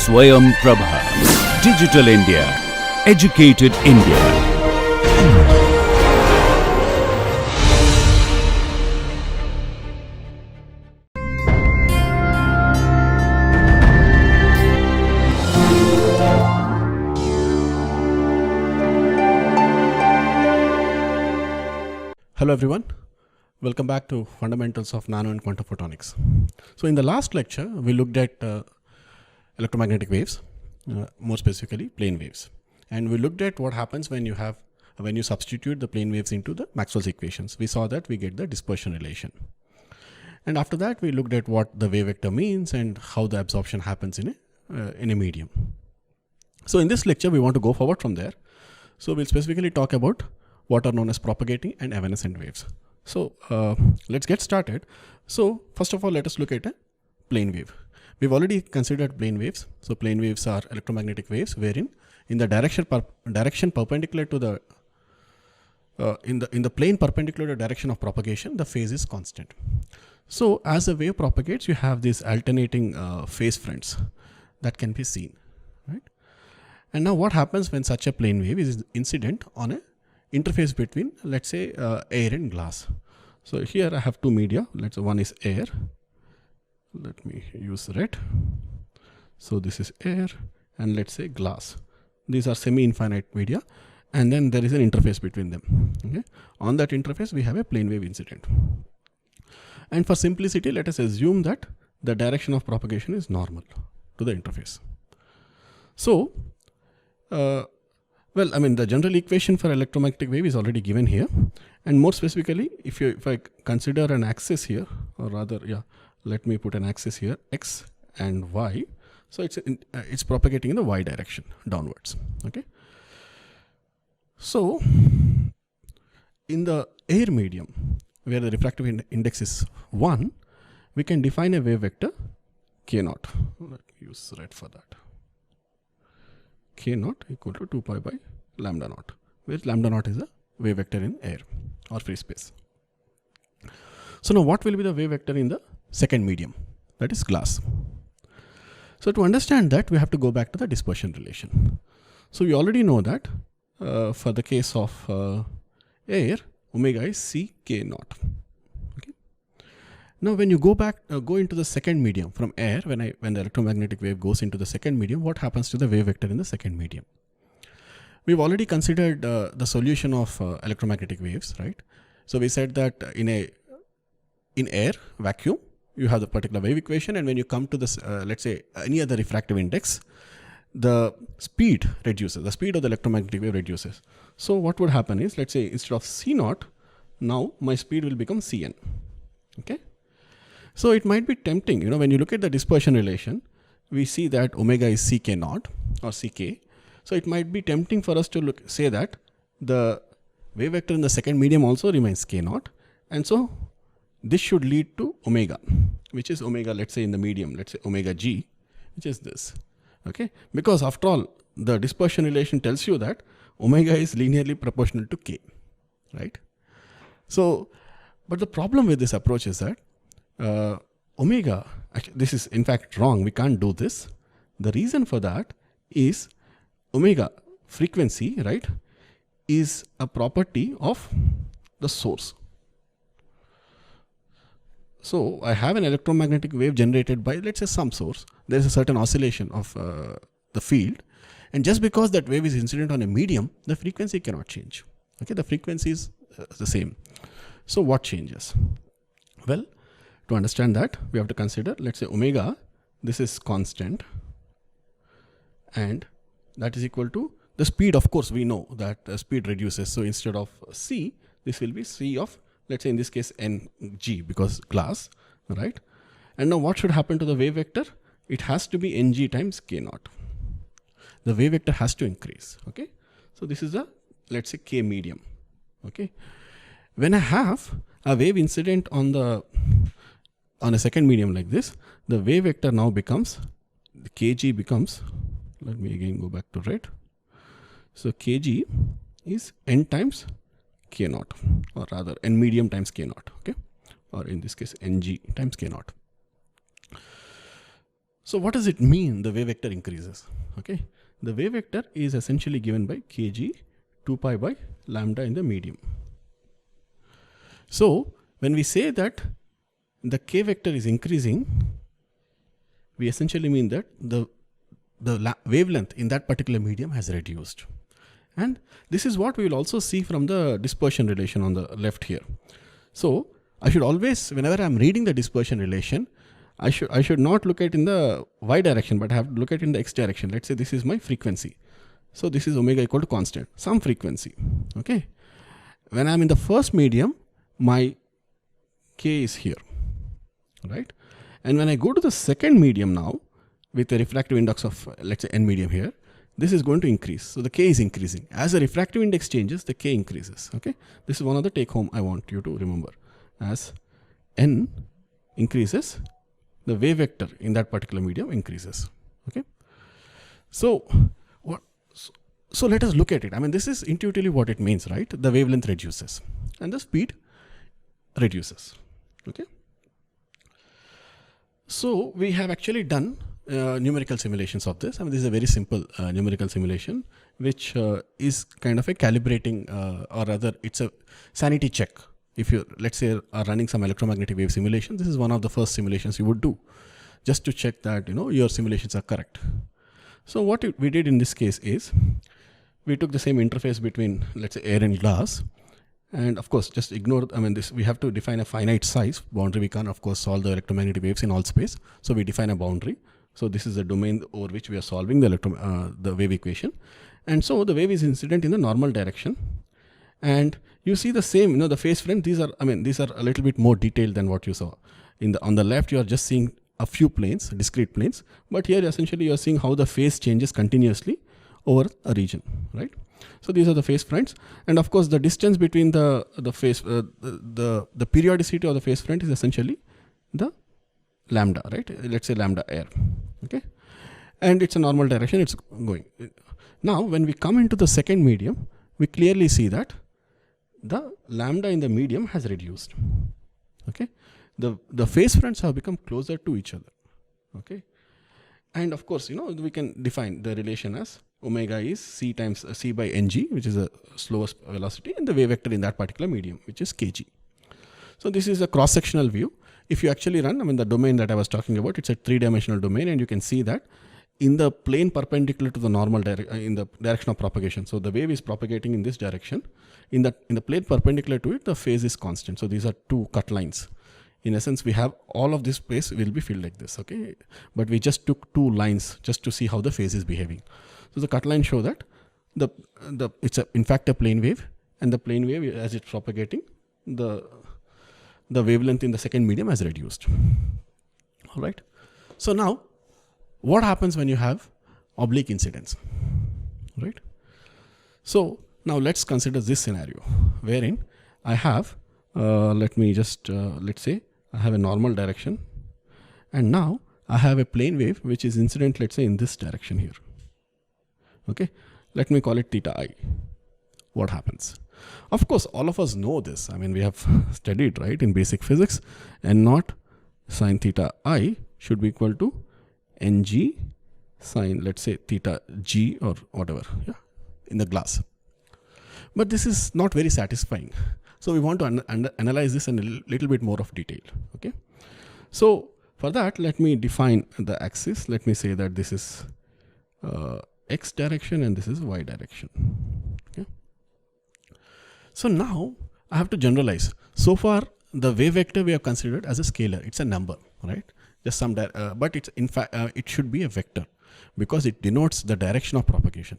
Swayam Prabha. Digital India. Educated India. Hello everyone, welcome back to Fundamentals of Nano and Quantum Photonics. So in the last lecture, we looked at electromagnetic waves, more specifically plane waves. And we looked at what happens when you substitute the plane waves into the Maxwell's equations. We saw that we get the dispersion relation. And after that, we looked at what the wave vector means and how the absorption happens in a medium. So in this lecture, we want to go forward from there. So we'll specifically talk about what are known as propagating and evanescent waves. So let's get started. So first of all, let us look at a plane wave. We've already considered plane waves. So plane waves are electromagnetic waves wherein in the direction perpendicular to the in the plane perpendicular to the direction of propagation, the phase is constant. So as a wave propagates, you have these alternating phase fronts that can be seen, right? And now what happens when such a plane wave is incident on a interface between, let's say, air and glass. So here I have two media. Let's say one is air. Let me use red. So this is air and let's say glass. These are semi-infinite media, and then there is an interface between them. Okay. On that interface, we have a plane wave incident. And for simplicity, let us assume that the direction of propagation is normal to the interface. So, well, I mean, the general equation for electromagnetic wave is already given here. And more specifically, if I consider an axis here, or rather, let me put an axis here, x and y. So it's propagating in the y direction, downwards. Okay. So in the air medium, where the refractive index is 1, we can define a wave vector k0. Let me use red for that. k0 equal to 2 pi by lambda naught, where lambda naught is a wave vector in air or free space. So now what will be the wave vector in the second medium, that is glass? So to understand that, we have to go back to the dispersion relation. So we already know that for the case of air, omega is c k0. Okay. Now when you go into the second medium from air, when the electromagnetic wave goes into the second medium, what happens to the wave vector in the second medium? We've already considered the solution of electromagnetic waves, right? So we said that in air, vacuum, you have the particular wave equation, and when you come to this, let's say any other refractive index, the speed reduces, the speed of the electromagnetic wave reduces. So what would happen is, let's say instead of c0, now my speed will become cn. Okay. So it might be tempting, when you look at the dispersion relation, we see that omega is ck0 or ck. So it might be tempting for us to say that the wave vector in the second medium also remains k0. And so this should lead to omega, which is omega, let's say in the medium, let's say omega g, which is this. Okay. Because after all, the dispersion relation tells you that omega is linearly proportional to k, right? So, but the problem with this approach is that omega, actually, this is in fact wrong. We can't do this. The reason for that is omega frequency, right, is a property of the source. So I have an electromagnetic wave generated by, let's say, some source. There is a certain oscillation of the field. And just because that wave is incident on a medium, the frequency cannot change. Okay, the frequency is the same. So what changes? Well, to understand that, we have to consider, let's say omega, this is constant, and that is equal to the speed. Of course, we know that the speed reduces. So instead of c, this will be c of, let's say in this case, ng, because glass, right? And now what should happen to the wave vector? It has to be ng times k0. The wave vector has to increase. Okay. So this is a, let's say, k medium. Okay. When I have a wave incident on a second medium like this, the wave vector now becomes, the kg becomes, let me again go back to red. So kg is n times k0, or rather n medium times k0, okay, or in this case ng times k0. So what does it mean the wave vector increases? Okay, the wave vector is essentially given by kg 2 pi by lambda in the medium. So when we say that the k vector is increasing, we essentially mean that the wavelength in that particular medium has reduced. And this is what we will also see from the dispersion relation on the left here. So I should always, whenever I'm reading the dispersion relation, I should not look at in the y direction, but I have to look at in the x direction. Let's say this is my frequency. So this is omega equal to constant, some frequency. Okay. When I'm in the first medium, my k is here, right? And when I go to the second medium now, with a refractive index of, let's say, n medium here, this is going to increase. So the k is increasing. As the refractive index changes, the k increases. Okay. This is one of the take home I want you to remember. As n increases, the wave vector in that particular medium increases. Okay. So what? So let us look at it. I mean, this is intuitively what it means, right? The wavelength reduces and the speed reduces. Okay. So we have actually done numerical simulations of this. I mean, this is a very simple numerical simulation, which is kind of a calibrating, or rather, it's a sanity check. If you, let's say, are running some electromagnetic wave simulation, this is one of the first simulations you would do, just to check that your simulations are correct. So what we did in this case is, we took the same interface between, let's say, air and glass, and of course, just ignore. I mean, this we have to define a finite size boundary. We can't, of course, solve the electromagnetic waves in all space. So we define a boundary. So this is the domain over which we are solving the wave equation, and so the wave is incident in the normal direction. And you see the same, the phase frame. These are a little bit more detailed than what you saw on the left. You are just seeing a few planes, discrete planes, but here essentially you are seeing how the phase changes continuously over a region, right? So these are the phase fronts, and of course the distance between the phase, the periodicity of the phase front is essentially the lambda, right? Let's say lambda air, okay? And it's a normal direction, it's going. Now when we come into the second medium, we clearly see that the lambda in the medium has reduced, okay? The phase fronts have become closer to each other, okay? And of course, we can define the relation as omega is c times c by ng, which is the slowest velocity, and the wave vector in that particular medium, which is kg. So this is a cross-sectional view. If you actually run, the domain that I was talking about, it's a three-dimensional domain, and you can see that in the plane perpendicular to the normal in the direction of propagation. So the wave is propagating in this direction. In the plane perpendicular to it, the phase is constant. So these are two cut lines. In essence, we have all of this space will be filled like this, okay? But we just took two lines just to see how the phase is behaving. So the cut lines show that it's in fact a plane wave, and the plane wave, as it's propagating, the wavelength in the second medium has reduced. All right. So now, what happens when you have oblique incidence, right? So now let's consider this scenario wherein I have, let me just, let's say I have a normal direction, and now I have a plane wave which is incident, let's say, in this direction here. Okay, let me call it theta I. What happens? Of course, all of us know this. I mean, we have studied, right, in basic physics, and not sine theta I should be equal to ng sine, let's say, theta g or whatever, yeah, in the glass. But this is not very satisfying. So we want to analyze this in a little bit more of detail. Okay. So for that, let me define the axis. Let me say that this is x direction and this is y direction. Okay. So now I have to generalize. So far, the wave vector we have considered as a scalar. It's a number, right? Just some, but it's in fact it should be a vector because it denotes the direction of propagation.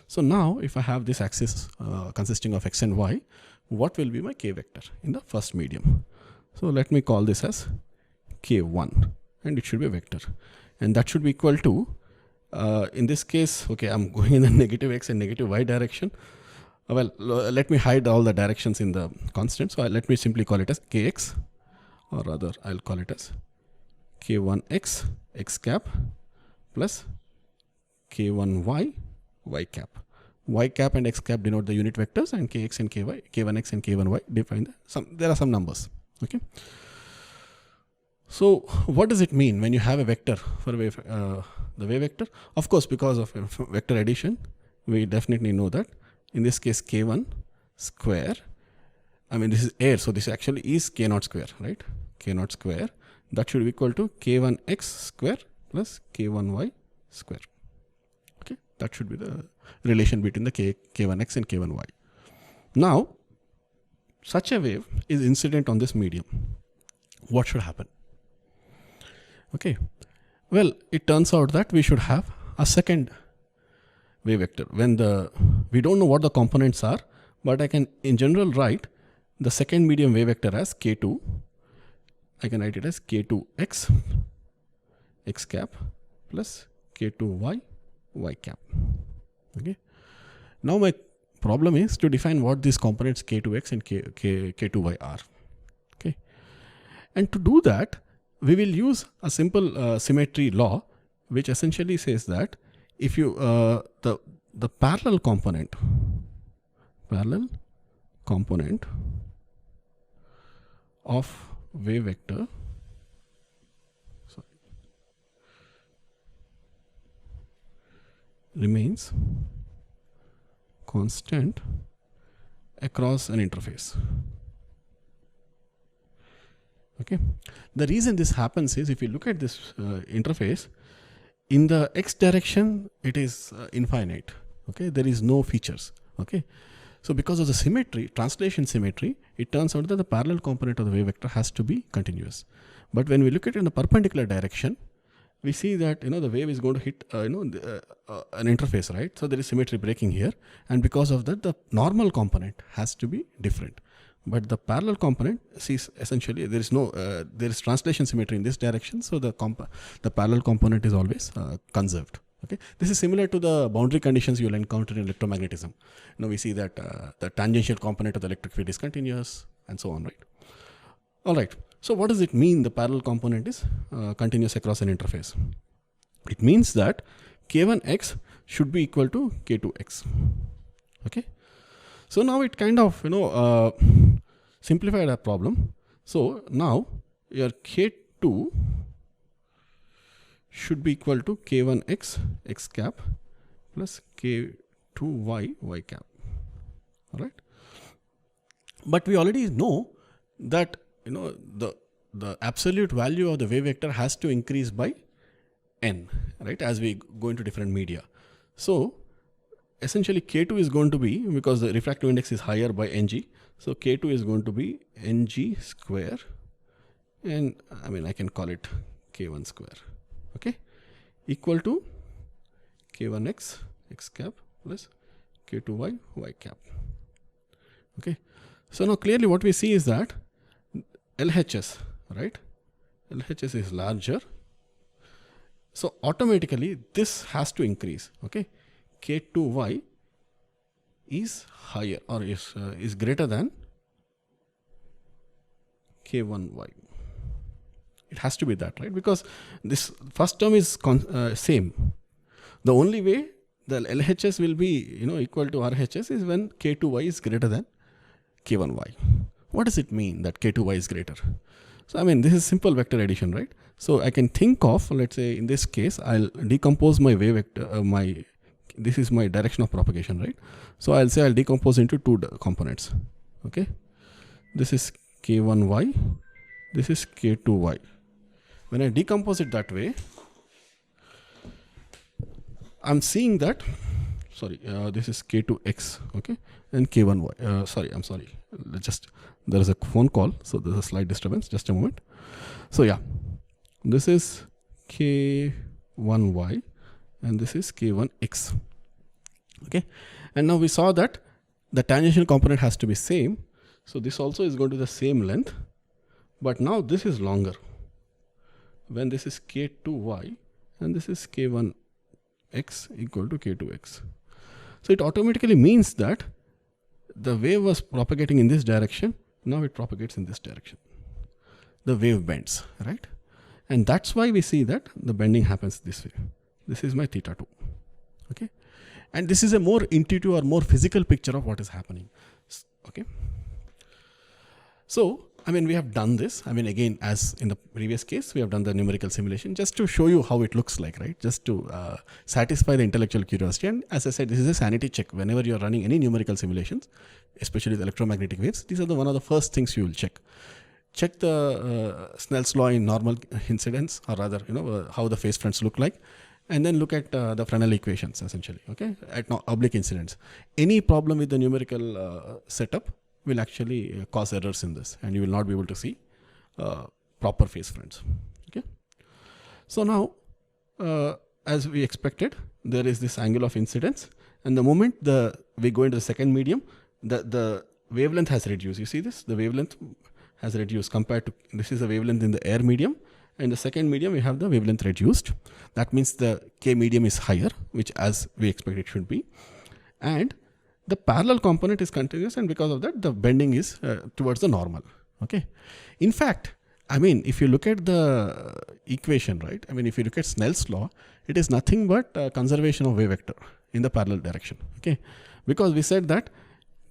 So now, if I have this axis consisting of x and y, what will be my k vector in the first medium? So let me call this as k1, and it should be a vector, and that should be equal to, in this case, okay, I'm going in the negative x and negative y direction. Well, let me hide all the directions in the constant. So let me simply call it as kx, or rather I'll call it as k1x x cap plus k1y y cap. Y cap and x cap denote the unit vectors, and kx and ky, k1x and k1y define there are some numbers. Okay. So what does it mean when you have a vector for a wave, the wave vector? Of course, because of vector addition, we definitely know that in this case k1 square, I mean this is air, so this actually is k0 square, right? K0 square, that should be equal to k1x square plus k1y square. Okay, that should be the relation between the k1x and k1y. Now, such a wave is incident on this medium. What should happen? Okay, well, it turns out that we should have a second wave vector when we don't know what the components are, but I can in general write the second medium wave vector as k2. I can write it as k2x x cap plus k2y y cap. Okay, now my problem is to define what these components k2x and k2y are. Okay, and to do that, we will use a simple symmetry law, which essentially says that if you the parallel component of wave vector remains constant across an interface. Okay, the reason this happens is if you look at this interface, in the x direction it is infinite. Okay, there is no features. Okay, so because of the symmetry, translation symmetry, it turns out that the parallel component of the wave vector has to be continuous. But when we look at it in the perpendicular direction, we see that the wave is going to hit an interface, right? So there is symmetry breaking here, and because of that, the normal component has to be different. But the parallel component sees essentially there is translation symmetry in this direction, so the parallel component is always conserved. Okay, this is similar to the boundary conditions you will encounter in electromagnetism. We see that the tangential component of the electric field is continuous, and so on, right? All right. So what does it mean the parallel component is continuous across an interface? It means that k1x should be equal to k2x. Okay. So now it kind of simplified our problem. So now your k2 should be equal to k1x x cap plus k2y y cap. All right. But we already know that the absolute value of the wave vector has to increase by n, right, as we go into different media. So essentially k2 is going to be, because the refractive index is higher by ng, so k2 is going to be ng square, and I can call it k1 square, okay, equal to k1x x cap plus k2y y cap. Okay, so now clearly what we see is that LHS, right? LHS is larger. So automatically this has to increase. Okay, K2y is higher or is greater than K1y. It has to be that, right? Because this first term is same. The only way the LHS will be equal to RHS is when K2y is greater than K1y. What does it mean that K2y is greater? So this is simple vector addition, right? So I can think of, let's say in this case, I'll decompose my wave vector, this is my direction of propagation, right? So I'll say I'll decompose into two components. Okay, this is K1y, this is K2y. When I decompose it that way, I'm seeing that, this is K2x, okay, and K1y. I'm sorry. There is a phone call, so there's a slight disturbance. Just a moment. So yeah, this is K1y and this is K1x. Okay, and now we saw that the tangential component has to be same. So this also is going to the same length, but now this is longer. When this is K2y and this is K1x equal to K2x. So it automatically means that the wave was propagating in this direction. Now it propagates in this direction. The wave bends, right? And that's why we see that the bending happens this way. This is my theta 2. Okay. And this is a more intuitive or more physical picture of what is happening. Okay. So I mean, we have done this. I mean, again, as in the previous case, we have done the numerical simulation just to show you how it looks like, right? Just to satisfy the intellectual curiosity. And as I said, this is a sanity check. Whenever you're running any numerical simulations, especially the electromagnetic waves, these are one of the first things you will check. Check the Snell's law in normal incidence, or rather, how the phase fronts look like. And then look at the Fresnel equations, essentially, okay, at oblique incidence. Any problem with the numerical setup will actually cause errors in this, and you will not be able to see proper phase fronts, okay. So now, as we expected, there is this angle of incidence, and the moment we go into the second medium, the wavelength has reduced. You see this? The wavelength has reduced compared to, this is the wavelength in the air medium. In the second medium, we have the wavelength reduced. That means the K medium is higher, which as we expect it should be. And the parallel component is continuous, and because of that, the bending is towards the normal. Okay. In fact, I mean, if you look at the equation, right? I mean, if you look at Snell's law, it is nothing but conservation of wave vector in the parallel direction. Okay. Because we said that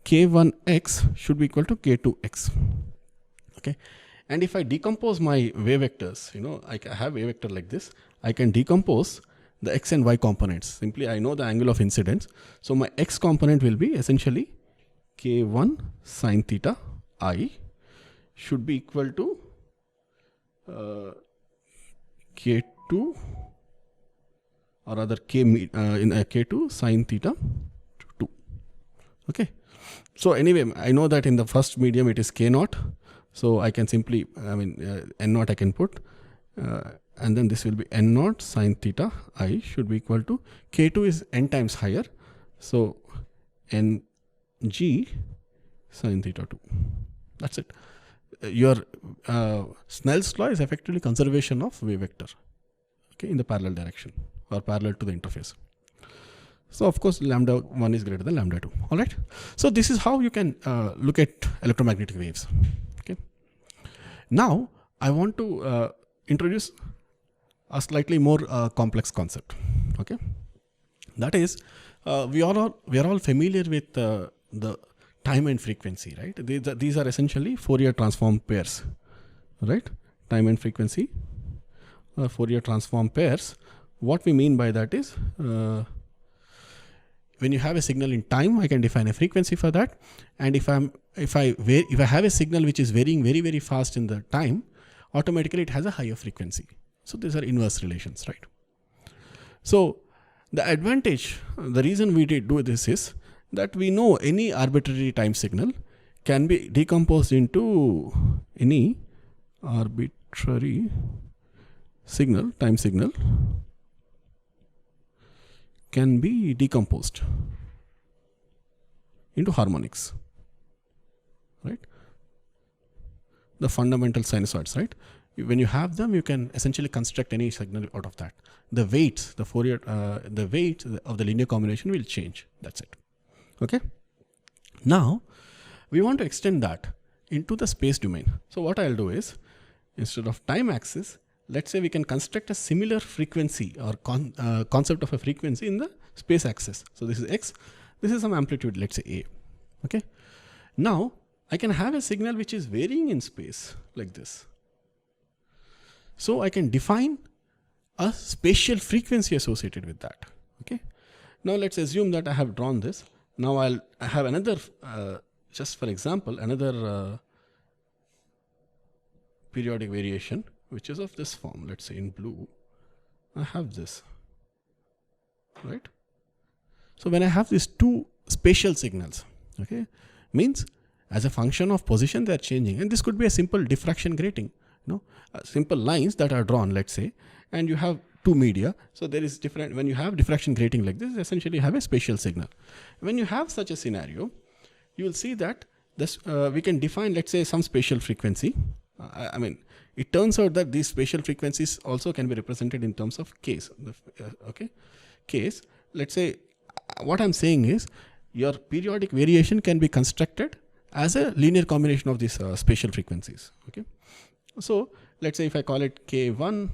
K1x should be equal to K2x. Okay. And if I decompose my wave vectors, I have wave vector like this, I can decompose the x and y components. Simply, I know the angle of incidence. So my x component will be essentially K1 sine theta I should be equal to K2, or rather K2 sine theta 2. Okay. So anyway, I know that in the first medium it is K0. So I can simply, N0 I can put, and then this will be N0 sine theta I should be equal to, K2 is N times higher. So Ng sine theta 2. That's it. Your Snell's law is effectively conservation of wave vector, okay, in the parallel direction or parallel to the interface. So of course, lambda 1 is greater than lambda 2. All right. So this is how you can look at electromagnetic waves. Okay. Now I want to introduce a slightly more complex concept. Okay. That is, we are all familiar with the time and frequency, right? These are essentially Fourier transform pairs, right? Time and frequency, Fourier transform pairs. What we mean by that is, when you have a signal in time, I can define a frequency for that. And if I have a signal which is varying very, very fast in the time, automatically it has a higher frequency. So these are inverse relations, right? So the advantage, the reason we do this is that we know any arbitrary time signal can be decomposed into any arbitrary signal, time signal can be decomposed into harmonics, right? The fundamental sinusoids, right? When you have them, you can essentially construct any signal out of that. The weights, the Fourier, the weight of the linear combination will change. That's it. Okay. Now we want to extend that into the space domain. So what I'll do is, instead of time axis, let's say we can construct a similar frequency or concept of a frequency in the space axis. So this is x, this is some amplitude, let's say A. Okay. Now I can have a signal which is varying in space like this. So I can define a spatial frequency associated with that. Okay. Now let's assume that I have drawn this. Now I have another, just for example, another periodic variation, which is of this form. Let's say in blue, I have this, right? So when I have these two spatial signals, okay, means as a function of position, they are changing. And this could be a simple diffraction grating, simple lines that are drawn, let's say, and you have two media. So there is different, when you have diffraction grating like this, essentially you have a spatial signal. When you have such a scenario, you will see that this, we can define, let's say, some spatial frequency. It turns out that these spatial frequencies also can be represented in terms of case. Okay, case. Let's say what I'm saying is your periodic variation can be constructed as a linear combination of these spatial frequencies. Okay, so let's say if I call it K1,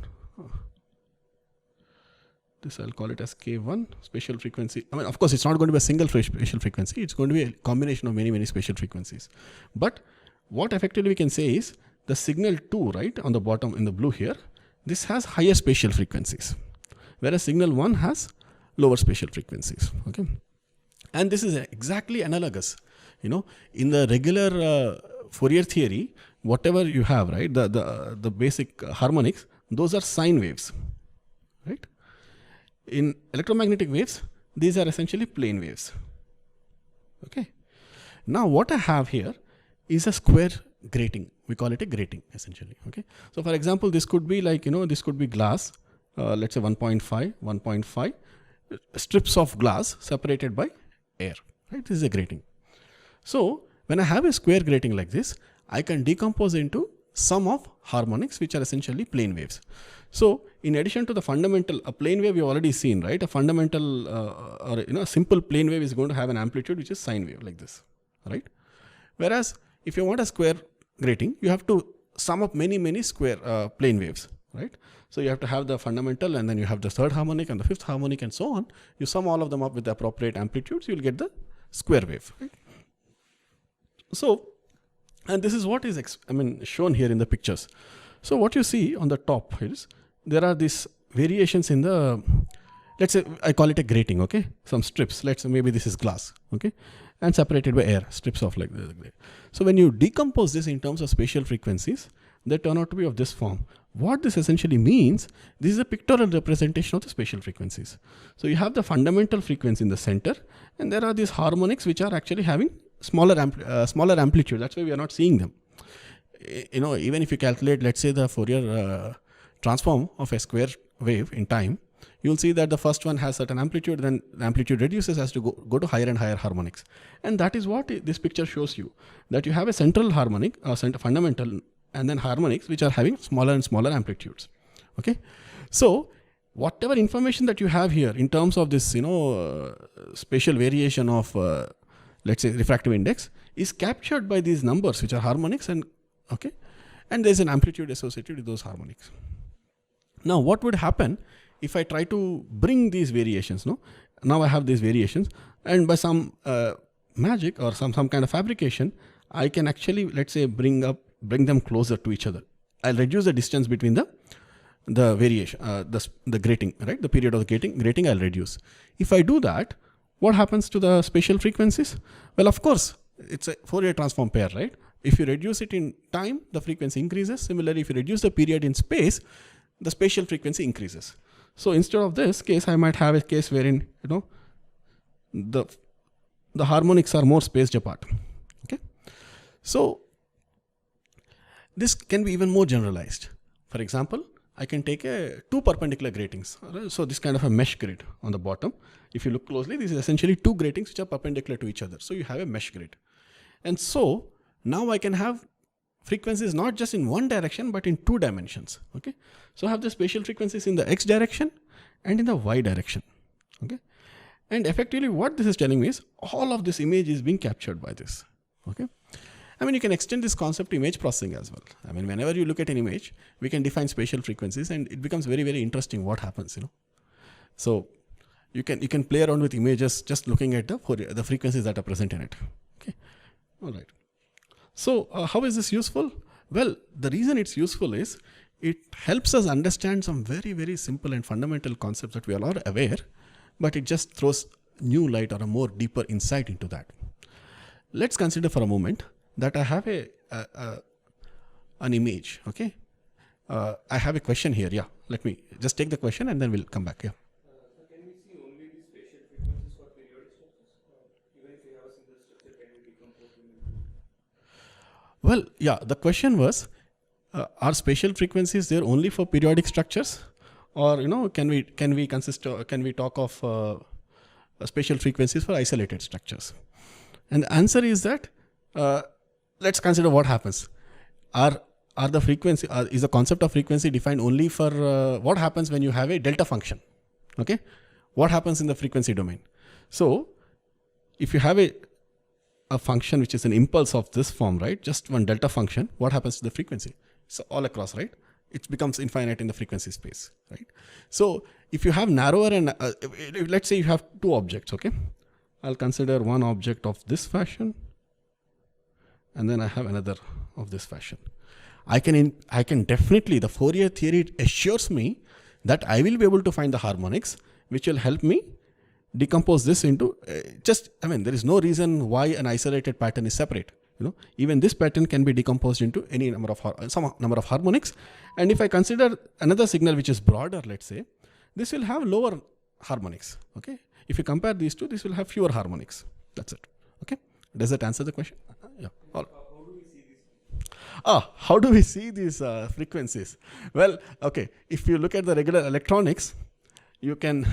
this I'll call it as K1 spatial frequency. Of course, it's not going to be a single spatial frequency. It's going to be a combination of many, many spatial frequencies. But what effectively we can say is the signal 2, right, on the bottom in the blue here, this has higher spatial frequencies, whereas signal 1 has lower spatial frequencies. Okay, and this is exactly analogous. In the regular Fourier theory, whatever you have, right, the basic harmonics, those are sine waves, right? In electromagnetic waves, these are essentially plane waves. Okay. Now what I have here is a square grating. We call it a grating essentially. Okay. So for example, this could be like, this could be glass, let's say 1.5 strips of glass separated by air, right? This is a grating. So when I have a square grating like this, I can decompose into sum of harmonics, which are essentially plane waves. So in addition to the fundamental, a plane wave you've already seen, right? A fundamental or a simple plane wave is going to have an amplitude which is sine wave like this, right? Whereas if you want a square grating, you have to sum up many square plane waves, right? So you have to have the fundamental, and then you have the third harmonic and the fifth harmonic and so on. You sum all of them up with the appropriate amplitudes, you will get the square wave, right? So, and this is what is shown here in the pictures. So what you see on the top is there are these variations in the, let's say I call it a grating, okay? Some strips, let's say maybe this is glass, okay? And separated by air, strips of like this. So when you decompose this in terms of spatial frequencies, they turn out to be of this form. What this essentially means, this is a pictorial representation of the spatial frequencies. So you have the fundamental frequency in the center, and there are these harmonics which are actually having smaller amplitude. That's why we are not seeing them. Even if you calculate, let's say the Fourier transform of a square wave in time, you'll see that the first one has certain amplitude, then the amplitude reduces as to go to higher and higher harmonics. And that is what this picture shows you, that you have a central harmonic, fundamental, and then harmonics which are having smaller and smaller amplitudes. Okay, so whatever information that you have here in terms of this, spatial variation of, let's say, refractive index is captured by these numbers which are harmonics, and okay, and there's an amplitude associated with those harmonics. Now, what would happen if I try to bring these variations? Now I have these variations, and by some magic or some kind of fabrication, I can actually, let's say, bring them closer to each other. I'll reduce the distance between the variation, the grating, right? The period of the grating I'll reduce. If I do that, what happens to the spatial frequencies? Well, of course, it's a Fourier transform pair, right? If you reduce it in time, the frequency increases. Similarly, if you reduce the period in space, the spatial frequency increases. So instead of this case, I might have a case wherein, the harmonics are more spaced apart. Okay. So this can be even more generalized. For example, I can take two perpendicular gratings. So this kind of a mesh grid on the bottom. If you look closely, this is essentially two gratings which are perpendicular to each other. So you have a mesh grid. And so now I can have frequencies not just in one direction, but in two dimensions. Okay. So I have the spatial frequencies in the X direction and in the Y direction. Okay. And effectively what this is telling me is all of this image is being captured by this. Okay. You can extend this concept to image processing as well. Whenever you look at an image, we can define spatial frequencies, and it becomes very, very interesting what happens, So you can play around with images just looking at the frequencies that are present in it. Okay. All right. So how is this useful? Well, the reason it's useful is it helps us understand some very, very simple and fundamental concepts that we are all aware, but it just throws new light or a more deeper insight into that. Let's consider for a moment that I have an image. Okay. I have a question here. Yeah. Let me just take the question and then we'll come back. Yeah. So can we see only the spatial frequencies for periodic structures? Even if we have a single structure, can we decompose them? Well, yeah, the question was, are spatial frequencies there only for periodic structures, or can we talk of spatial frequencies for isolated structures? And the answer is that let's consider what happens. Are the frequency is the concept of frequency defined only for what happens when you have a delta function? Okay, what happens in the frequency domain? So if you have a function which is an impulse of this form, right? Just one delta function, what happens to the frequency? So all across, right? It becomes infinite in the frequency space, right? So if you have narrower and let's say you have two objects, okay? I'll consider one object of this fashion, and then I have another of this fashion. I can definitely, the Fourier theory assures me that I will be able to find the harmonics, which will help me decompose this into there is no reason why an isolated pattern is separate. Even this pattern can be decomposed into any number of some number of harmonics. And if I consider another signal which is broader, let's say, this will have lower harmonics. Okay. If you compare these two, this will have fewer harmonics. That's it. Okay. Does that answer the question? Yeah. All right. How do we see these frequencies? Well, okay. If you look at the regular electronics, you can,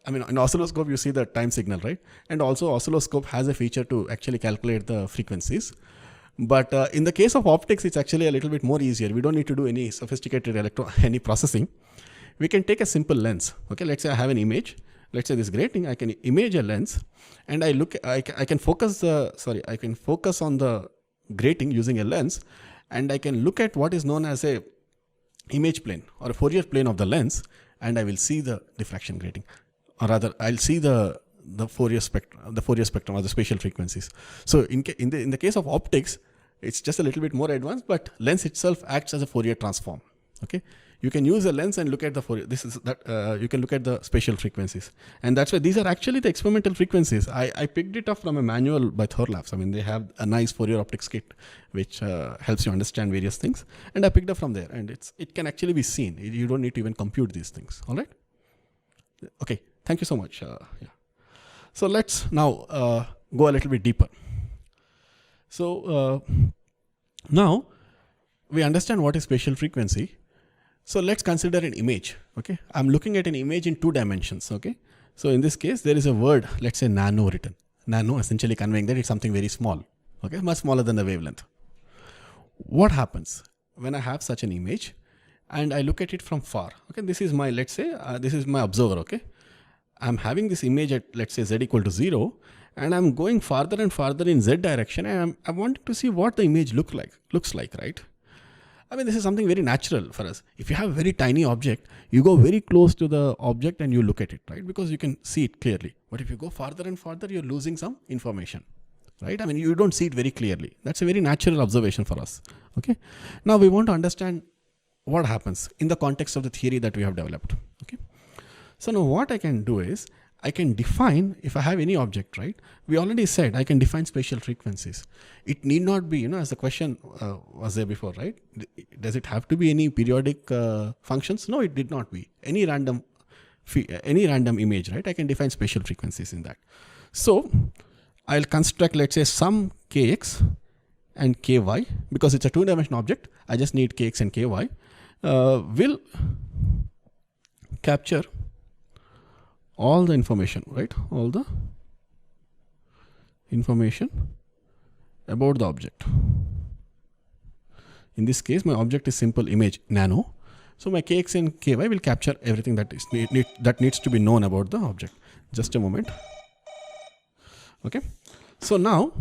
in oscilloscope, you see the time signal, right? And also oscilloscope has a feature to actually calculate the frequencies. But in the case of optics, it's actually a little bit more easier. We don't need to do any sophisticated any processing. We can take a simple lens. Okay, let's say I have an image. Let's say this grating, I can image a lens, and I can focus on the grating using a lens, and I can look at what is known as a image plane or a Fourier plane of the lens, and I will see the diffraction grating, or rather I'll see the Fourier spectrum or the spatial frequencies. So in the case of optics, it's just a little bit more advanced, but lens itself acts as a Fourier transform. Okay, you can use a lens and look at the Fourier. You can look at the spatial frequencies, and that's why these are actually the experimental frequencies. I picked it up from a manual by Thorlabs. They have a nice Fourier optics kit which helps you understand various things, and I picked up from there, and it can actually be seen. You don't need to even compute these things. All right. Okay. Thank you so much. Yeah. So let's now go a little bit deeper. So now we understand what is spatial frequency. So let's consider an image. Okay, I'm looking at an image in 2 dimensions. Okay, so in this case, there is a word, let's say nano written. Nano essentially conveying that it's something very small. Okay, much smaller than the wavelength. What happens when I have such an image and I look at it from far? Okay, this is my, let's say, this is my observer. Okay, I'm having this image at, let's say, z equal to 0, and I'm going farther and farther in z direction, and I'm wanting to see what the image looks like, right? This is something very natural for us. If you have a very tiny object, you go very close to the object and you look at it, right? Because you can see it clearly. But if you go farther and farther, you're losing some information, right? You don't see it very clearly. That's a very natural observation for us. Okay. Now we want to understand what happens in the context of the theory that we have developed. Okay. So now what I can do is I can define, if I have any object, right? We already said I can define spatial frequencies. It need not be, as the question was there before, right? Does it have to be any periodic functions? No, it did not be. Any random image, right? I can define spatial frequencies in that. So I'll construct, let's say, some kx and ky, because it's a 2-dimensional object. I just need kx and ky. Will capture all the information, right? All the information about the object. In this case, my object is simple image nano. So my kx and ky will capture everything that is that needs to be known about the object. Just a moment. Okay. So now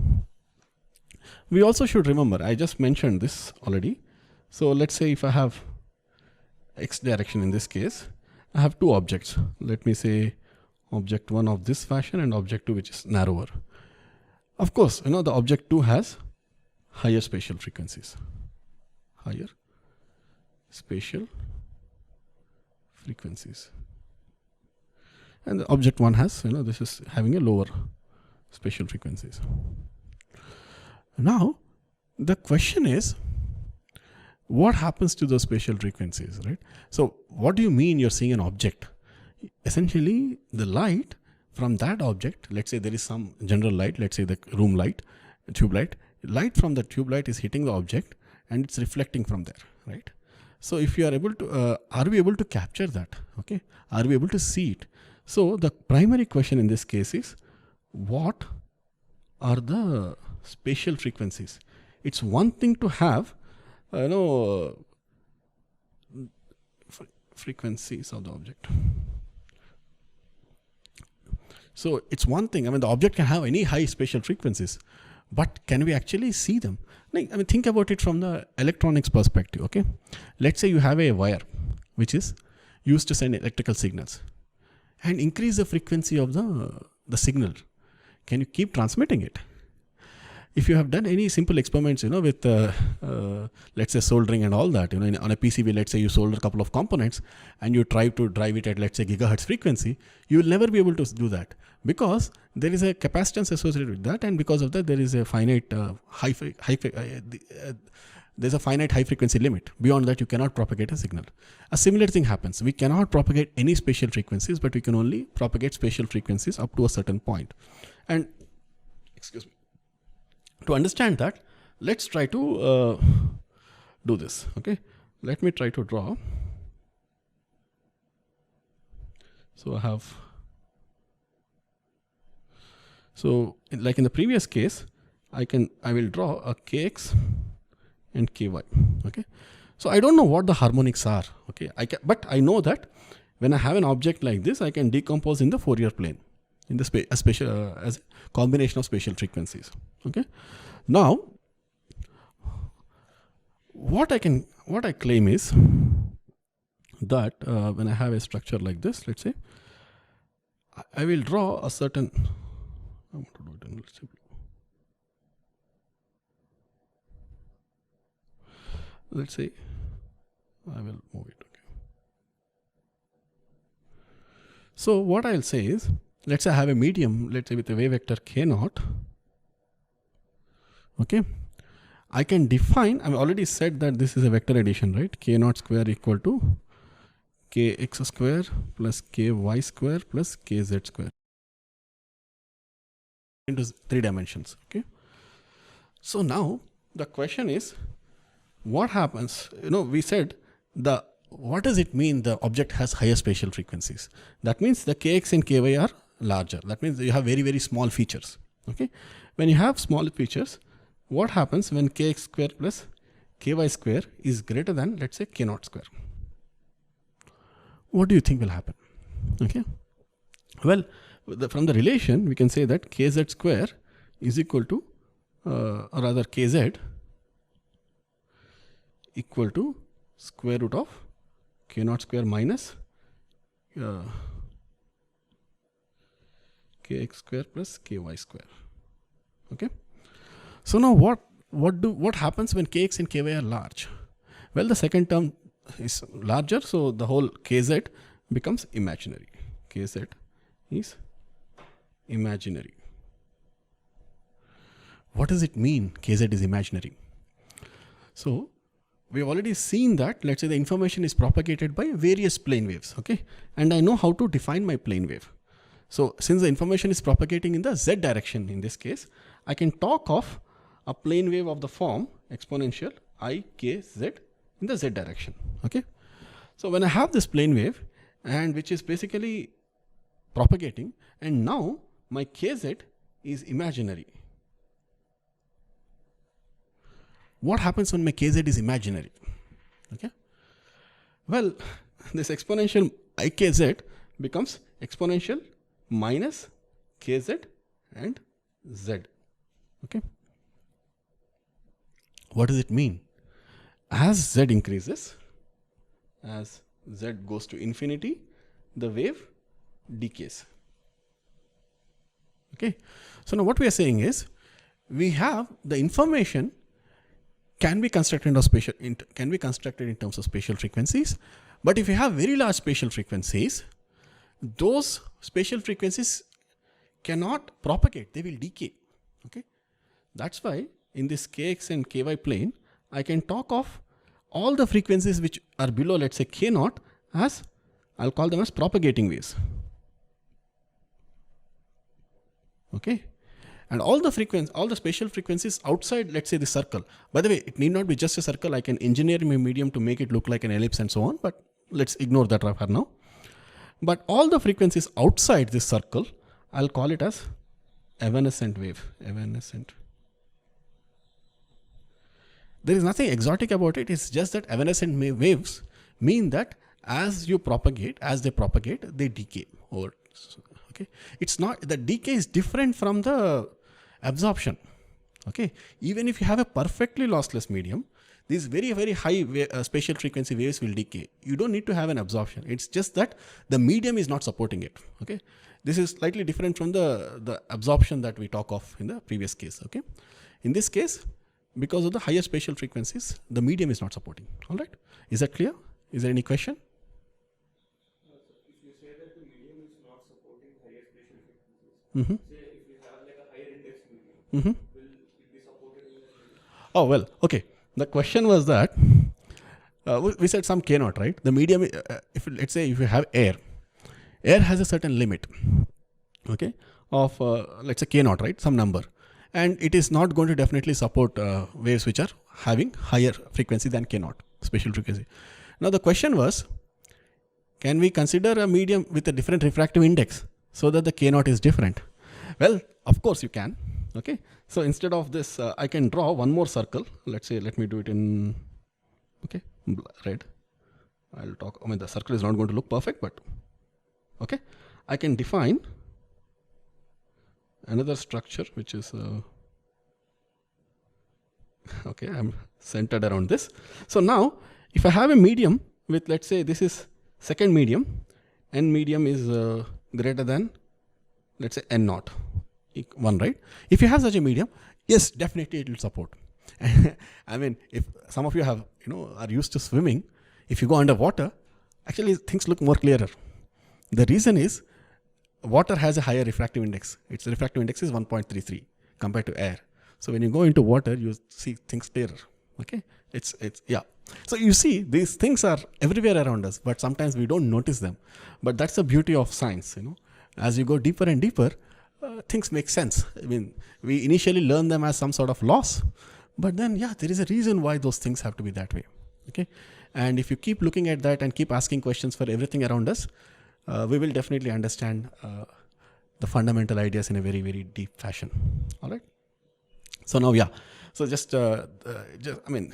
we also should remember, I just mentioned this already. So let's say if I have x direction in this case, I have 2 objects. Let me say object 1 of this fashion and object 2 which is narrower. Of course, the object 2 has higher spatial frequencies. Higher spatial frequencies. And the object 1 has, this is having a lower spatial frequencies. Now, the question is, what happens to those spatial frequencies, right? So what do you mean you're seeing an object? Essentially, the light from that object, let's say there is some general light, let's say the room light, tube light. Light from the tube light is hitting the object and it's reflecting from there, right? So if you are able to, are we able to capture that? Okay, are we able to see it? So the primary question in this case is, what are the spatial frequencies? It's one thing to have, frequencies of the object. So it's one thing, the object can have any high spatial frequencies, but can we actually see them? Think about it from the electronics perspective, okay? Let's say you have a wire which is used to send electrical signals and increase the frequency of the signal. Can you keep transmitting it? if you have done any simple experiments, with let's say soldering and all that, on a PCB, let's say you solder a couple of components and you try to drive it at, let's say, gigahertz frequency, you will never be able to do that because there is a capacitance associated with that, and because of that there is a finite there's a finite high frequency limit. Beyond that you cannot propagate a signal. A similar thing happens. We cannot propagate any spatial frequencies, but we can only propagate spatial frequencies up to a certain point. And excuse me, to understand that, let's try to do this. Okay, let me try to draw. So I have, so like in the previous case, I will draw a kx and ky. Okay, so I don't know what the harmonics are. Okay, but I know that when I have an object like this, I can decompose in the Fourier plane in the as a combination of spatial frequencies. Okay, now what I claim is that when I have a structure like this, let's say, I will draw a certain, I want to do it in, let's say, let's say I will move it. Okay. So what I'll say is, let's say I have a medium, let's say with a wave vector k0. Okay, I can define, I've already said that this is a vector addition, right? k0 square equal to kx square plus ky square plus kz square into 3 dimensions. Okay, so now the question is, what happens? We said what does it mean the object has higher spatial frequencies? That means the kx and ky are larger. That means you have very, very small features. Okay, when you have small features, what happens when kx square plus ky square is greater than, let's say, k0 square? What do you think will happen? Okay, well, from the relation we can say that kz square is equal to or rather kz equal to square root of k0 square minus kx square plus ky square. Okay, so now what happens when kx and ky are large? Well, the second term is larger, so the whole kz becomes imaginary. Kz is imaginary. What does it mean kz is imaginary? So we've already seen that, let's say, the information is propagated by various plane waves. Okay, and I know how to define my plane wave. So since the information is propagating in the z direction, in this case, I can talk of a plane wave of the form exponential I k z in the z direction. Okay, so when I have this plane wave, and which is basically propagating, and now my kz is imaginary. What happens when my kz is imaginary? Okay, well, this exponential ikz becomes exponential minus kz and z. Okay, what does it mean? As z increases, as z goes to infinity, the wave decays. Okay, so now what we are saying is, we have the information can be constructed in terms of spatial frequencies, but if you have very large spatial frequencies, those spatial frequencies cannot propagate, they will decay. Okay, that's why in this kx and ky plane, I can talk of all the frequencies which are below, let's say, k0, as I'll call them as propagating waves. Okay, and all the spatial frequencies outside, let's say, the circle. By the way, it need not be just a circle. I can engineer my medium to make it look like an ellipse and so on, but let's ignore that for now. But all the frequencies outside this circle, I'll call it as evanescent wave. Evanescent. There is nothing exotic about it. It's just that evanescent waves mean that as they propagate, they decay over. Okay, it's not, the decay is different from the absorption. Okay, even if you have a perfectly lossless medium, these very, very high spatial frequency waves will decay. You don't need to have an absorption. It's just that the medium is not supporting it. Okay, this is slightly different from the absorption that we talk of in the previous case. Okay, In this case, because of the higher spatial frequencies, the medium is not supporting. All right. Is that clear? Is there any question? So if you say that the medium is not supporting higher spatial frequencies, Mm-hmm. say if we have like a higher index medium, Mm-hmm. will it be supported in that medium? Oh, well, okay. The question was that we said some K naught, right? The medium, if let's say if you have air has a certain limit, okay, of let's say K naught, right? Some number. And it is not going to definitely support waves which are having higher frequency than K naught, spatial frequency. Now the question was, can we consider a medium with a different refractive index so that the K naught is different? Well, of course you can. Okay. So instead of this, I can draw one more circle. Let's say, let me do it in, okay, red. I'll talk, I mean, the circle is not going to look perfect, but okay. I can define another structure which is, okay, I'm centered around this. So now, if I have a medium with, let's say, this is second medium, n medium is greater than, let's say, n naught, 1, right? If you have such a medium, yes, definitely it will support. I mean, if some of you have, are used to swimming, if you go underwater, actually things look more clearer. The reason is, water has a higher refractive index. Its refractive index is 1.33 compared to air. So when you go into water, you see things clearer. Okay, it's yeah. So you see, these things are everywhere around us, but sometimes we don't notice them. But that's the beauty of science. As you go deeper and deeper, things make sense. I mean, we initially learn them as some sort of laws, but then there is a reason why those things have to be that way. Okay, and if you keep looking at that and keep asking questions for everything around us, we will definitely understand the fundamental ideas in a very, very deep fashion. All right. So now, so just I mean,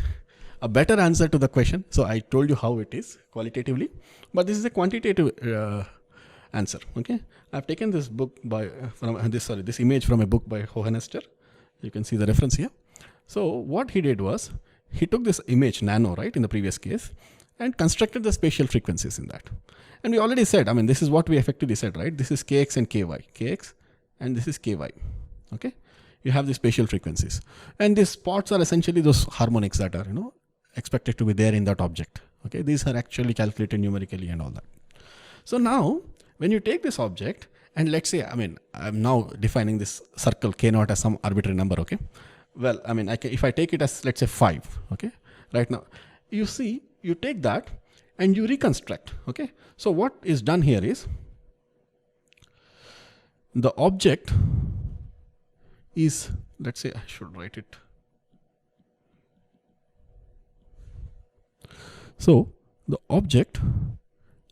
a better answer to the question. So I told you how it is qualitatively, but this is a quantitative answer. Okay. I've taken this book this image from a book by Hohenester. You can see the reference here. So what he did was, he took this image, Nano, right, in the previous case, and constructed the spatial frequencies in that. And we already said, I mean, this is what we effectively said, right? This is Kx and Ky, Kx, and this is Ky. Okay. You have the spatial frequencies. And these spots are essentially those harmonics that are, expected to be there in that object. Okay. These are actually calculated numerically and all that. So now, when you take this object, and let's say, I mean, I'm now defining this circle K naught as some arbitrary number. Okay. Well, I mean, if I take it as, let's say, 5. Okay. Right now, you see, you take that and you reconstruct. Okay. So what is done here is, the object is, let's say, I should write it. So the object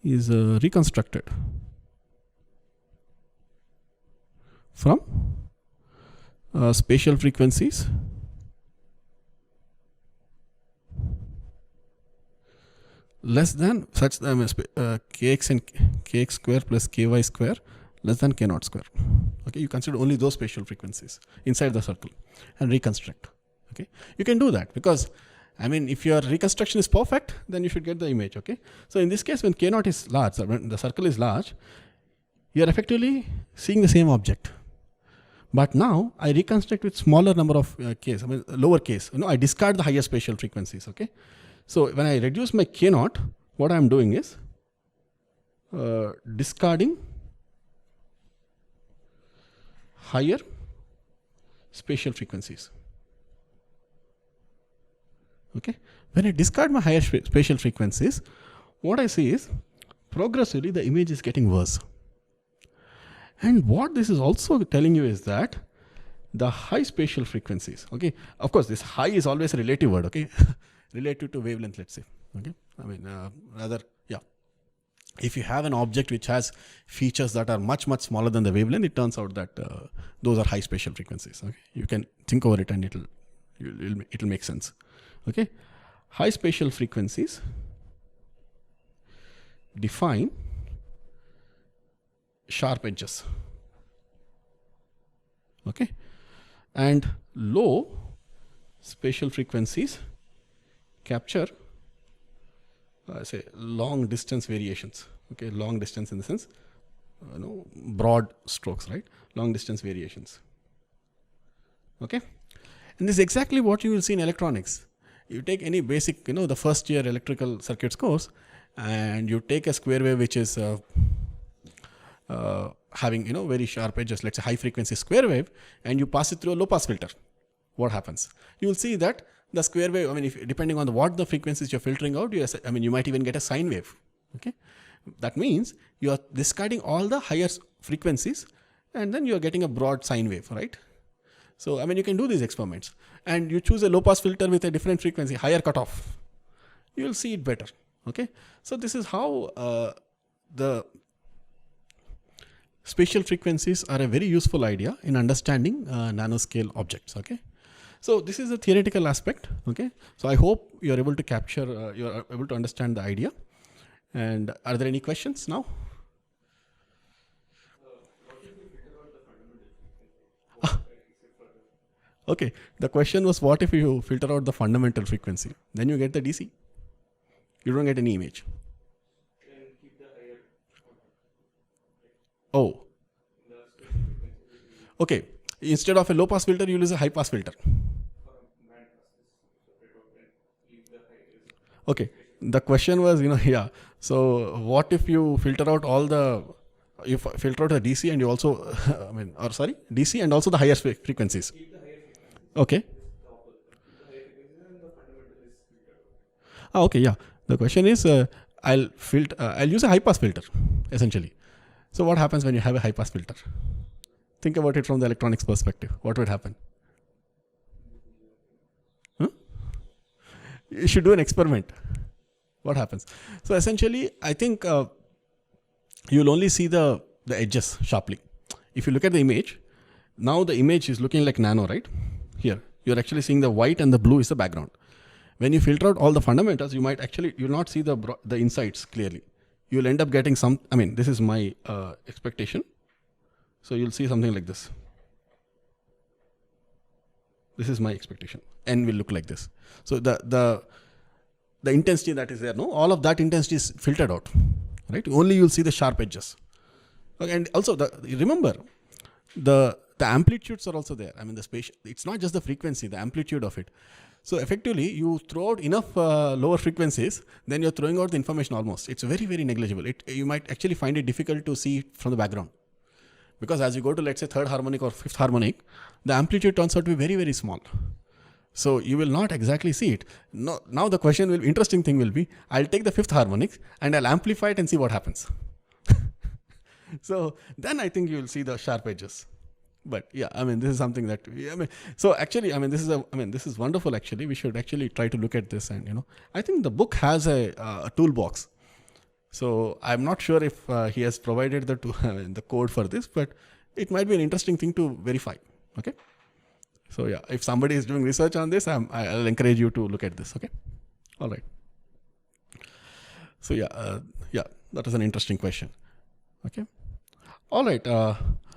is reconstructed from spatial frequencies less than such kx and kx square plus ky square less than k naught square. Okay, you consider only those spatial frequencies inside the circle and reconstruct. Okay, you can do that because, I mean, if your reconstruction is perfect, then you should get the image. Okay, so in this case, when k naught is large, when the circle is large, you are effectively seeing the same object. But now I reconstruct with smaller number of k's, I mean lower case. I discard the higher spatial frequencies. Okay, so when I reduce my k naught, what I am doing is discarding higher spatial frequencies. Okay, when I discard my higher spatial frequencies, what I see is progressively the image is getting worse. And what this is also telling you is that the high spatial frequencies, okay, of course this high is always a relative word, okay, relative to wavelength, let's say. Okay, I mean rather, if you have an object which has features that are much, much smaller than the wavelength, it turns out that those are high spatial frequencies. Okay, you can think over it and it'll make sense. Okay, high spatial frequencies define sharp edges. Okay, and low spatial frequencies capture say long distance variations. Okay, long distance in the sense broad strokes, right? Long distance variations. Okay, And this is exactly what you will see in electronics. You take any basic, the first year electrical circuits course, and you take a square wave which is having, very sharp edges, let's say high frequency square wave, and you pass it through a low pass filter. What happens? You will see that the square wave, if depending on what the frequencies you're filtering out, you might even get a sine wave. Okay. That means you are discarding all the higher frequencies, and then you are getting a broad sine wave, right? So, you can do these experiments, and you choose a low pass filter with a different frequency, higher cutoff. You will see it better. Okay. So this is how the spatial frequencies are a very useful idea in understanding nanoscale objects. Okay. So this is a theoretical aspect. Okay. So I hope you are able to capture, you are able to understand the idea. And are there any questions now? Okay. The question was, what if you filter out the fundamental frequency? Then you get the DC. You don't get any image. Oh. Okay. Instead of a low pass filter, you use a high pass filter. Okay. The question was, yeah. So what if you filter out you filter out the DC and you also, DC and also the higher frequencies. Okay. Okay. Yeah. The question is, I'll use a high pass filter, essentially. So what happens when you have a high pass filter? Think about it from the electronics perspective. What would happen? You should do an experiment. What happens? So essentially, I think you'll only see the edges sharply. If you look at the image, now the image is looking like nano, right? Here, you're actually seeing the white and the blue is the background. When you filter out all the fundamentals, you'll not see the insides clearly. You'll end up getting this is my expectation. So you'll see something like this. This is my expectation. N will look like this. So the intensity that is there, all of that intensity is filtered out, right? Only you'll see the sharp edges. Okay, and also remember, the amplitudes are also there. The spatial, it's not just the frequency, the amplitude of it. So effectively, you throw out enough lower frequencies, then you're throwing out the information almost. It's very, very negligible. You might actually find it difficult to see from the background. Because as you go to, let's say, third harmonic or fifth harmonic, the amplitude turns out to be very, very small. So you will not exactly see it. No, now the interesting thing will be, I'll take the fifth harmonic and I'll amplify it and see what happens. So then I think you will see the sharp edges. But yeah, this is something that so actually, this is wonderful. Actually, we should actually try to look at this, and I think the book has a toolbox. So I'm not sure if he has provided the code for this, but it might be an interesting thing to verify. Okay. So yeah, if somebody is doing research on this, I'll encourage you to look at this. Okay. All right. So yeah, that is an interesting question. Okay. All right.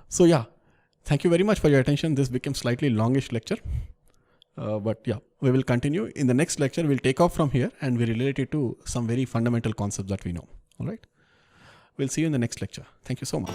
So yeah. Thank you very much for your attention. This became slightly longish lecture, but yeah, we will continue. In the next lecture, we'll take off from here and we relate it to some very fundamental concepts that we know. All right. We'll see you in the next lecture. Thank you so much.